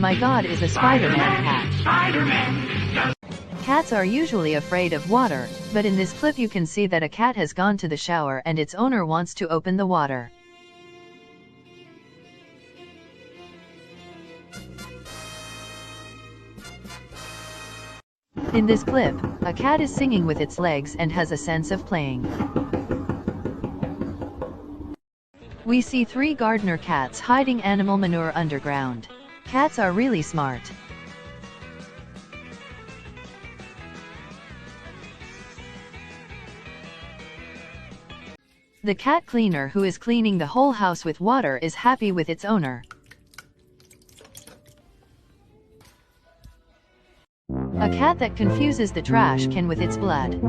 my God is a Spider-Man cat. Cats are usually afraid of water, but in this clip you can see that a cat has gone to the shower and its owner wants to open the water. In this clip, a cat is singing with its legs and has a sense of playing. We see 3 gardener cats hiding animal manure underground. Cats are really smart. The cat cleaner who is cleaning the whole house with water is happy with its owner. A cat that confuses the trash can with its blood.